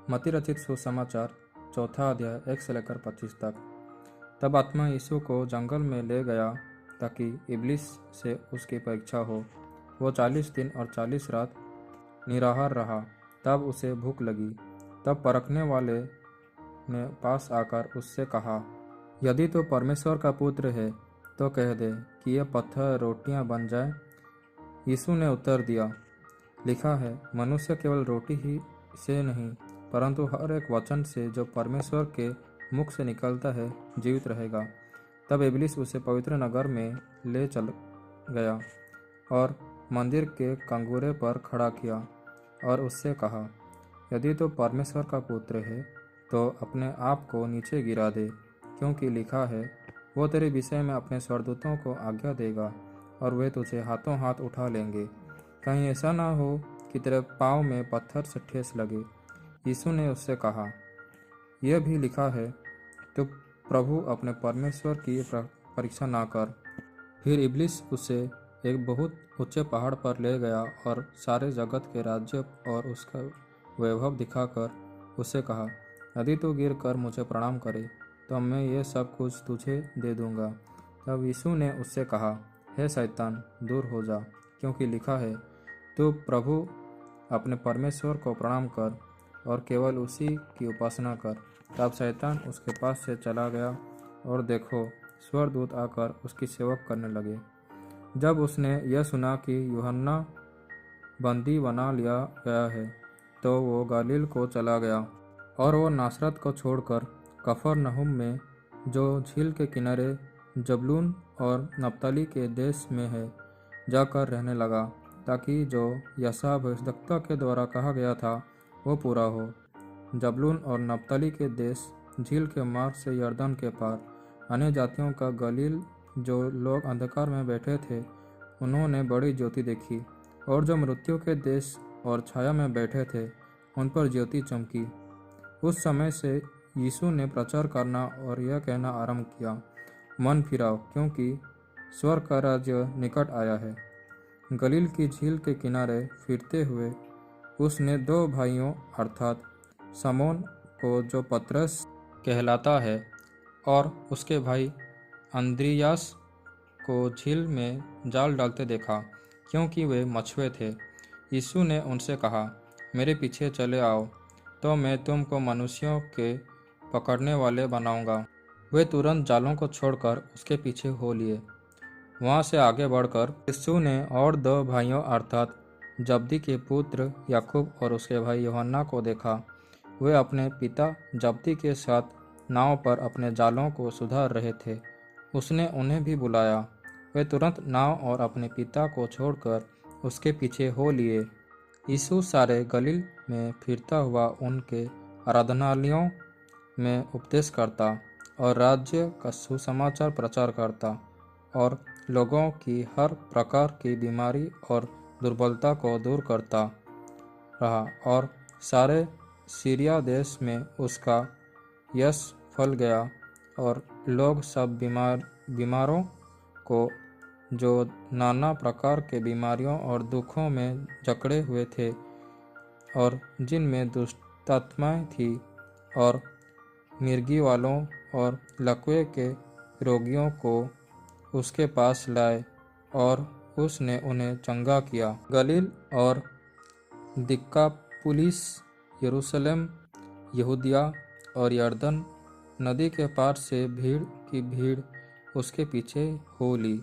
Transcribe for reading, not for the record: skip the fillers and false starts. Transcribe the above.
मती रचित सुसमाचार 4 अध्याय 1 से लेकर 25 तक। तब आत्मा यीशु को जंगल में ले गया ताकि इब्लिस से उसकी परीक्षा हो। वो 40 दिन और 40 रात निराहार रहा। तब उसे भूख लगी। तब परखने वाले ने पास आकर उससे कहा, यदि तो परमेश्वर का पुत्र है तो कह दे कि ये पत्थर रोटियां बन जाए। यीशु ने उत्तर दिया, लिखा है, मनुष्य केवल रोटी ही से नहीं परंतु हर एक वचन से जो परमेश्वर के मुख से निकलता है जीवित रहेगा। तब इब्लिस उसे पवित्र नगर में ले चल गया और मंदिर के कंगूरे पर खड़ा किया और उससे कहा, यदि तो परमेश्वर का पुत्र है तो अपने आप को नीचे गिरा दे, क्योंकि लिखा है, वो तेरे विषय में अपने स्वर्गदूतों को आज्ञा देगा और वे तुझे हाथों हाथ उठा लेंगे। कहीं ऐसा ना हो कि तेरे पाँव में पत्थर से ठेस लगे। यीशु ने उससे कहा, यह भी लिखा है, तो प्रभु अपने परमेश्वर की परीक्षा ना कर। फिर इब्लिस उसे एक बहुत ऊंचे पहाड़ पर ले गया और सारे जगत के राज्य और उसका वैभव दिखाकर उससे कहा, यदि तू गिर कर मुझे प्रणाम करे तो मैं ये सब कुछ तुझे दे दूंगा। तब यीशु ने उससे कहा, हे शैतान, दूर हो जा, क्योंकि लिखा है, तू प्रभु अपने परमेश्वर को प्रणाम कर और केवल उसी की उपासना कर। तब शैतान उसके पास से चला गया और देखो, स्वर्गदूत आकर उसकी सेवक करने लगे। जब उसने यह सुना कि यूहन्ना बंदी बना लिया गया है तो वो गलील को चला गया और वो नासरत को छोड़कर कफरनहूम में, जो झील के किनारे जबूलून और नप्ताली के देश में है, जाकर रहने लगा, ताकि जो यशायाह भविष्यद्वक्ता के द्वारा कहा गया था वो पूरा हो। जबूलून और नप्ताली के देश झील के मार्ग से यरदन के पार, अन्य जातियों का गलील। जो लोग अंधकार में बैठे थे उन्होंने बड़ी ज्योति देखी, और जो मृत्यु के देश और छाया में बैठे थे उन पर ज्योति चमकी। उस समय से यीशु ने प्रचार करना और यह कहना आरंभ किया, मन फिराओ, क्योंकि स्वर्ग का राज्य निकट आया है। गलील की झील के किनारे फिरते हुए उसने 2 भाइयों अर्थात समोन को, जो पतरस कहलाता है, और उसके भाई अंद्रियास को झील में जाल डालते देखा, क्योंकि वे मछुए थे। यीशु ने उनसे कहा, मेरे पीछे चले आओ तो मैं तुमको मनुष्यों के पकड़ने वाले बनाऊंगा। वे तुरंत जालों को छोड़कर उसके पीछे हो लिए। वहाँ से आगे बढ़कर यीशु ने और 2 भाइयों अर्थात जब्दी के पुत्र याकूब और उसके भाई यूहन्ना को देखा। वे अपने पिता जब्दी के साथ नाव पर अपने जालों को सुधार रहे थे। उसने उन्हें भी बुलाया। वे तुरंत नाव और अपने पिता को छोड़कर उसके पीछे हो लिए। यीशु सारे गलील में फिरता हुआ उनके आराधनालयों में उपदेश करता और राज्य का सुसमाचार प्रचार करता और लोगों की हर प्रकार की बीमारी और दुर्बलता को दूर करता रहा, और सारे सीरिया देश में उसका यश फैल गया, और लोग सब बीमारों को, जो नाना प्रकार के बीमारियों और दुखों में जकड़े हुए थे और जिनमें दुष्टात्माएं थी, और मिर्गी वालों और लकवे के रोगियों को उसके पास लाए, और उसने उन्हें चंगा किया। गलील और दिकापुलिस, यरूशलेम, यहूदिया और यरदन नदी के पार से भीड़ की भीड़ उसके पीछे हो ली।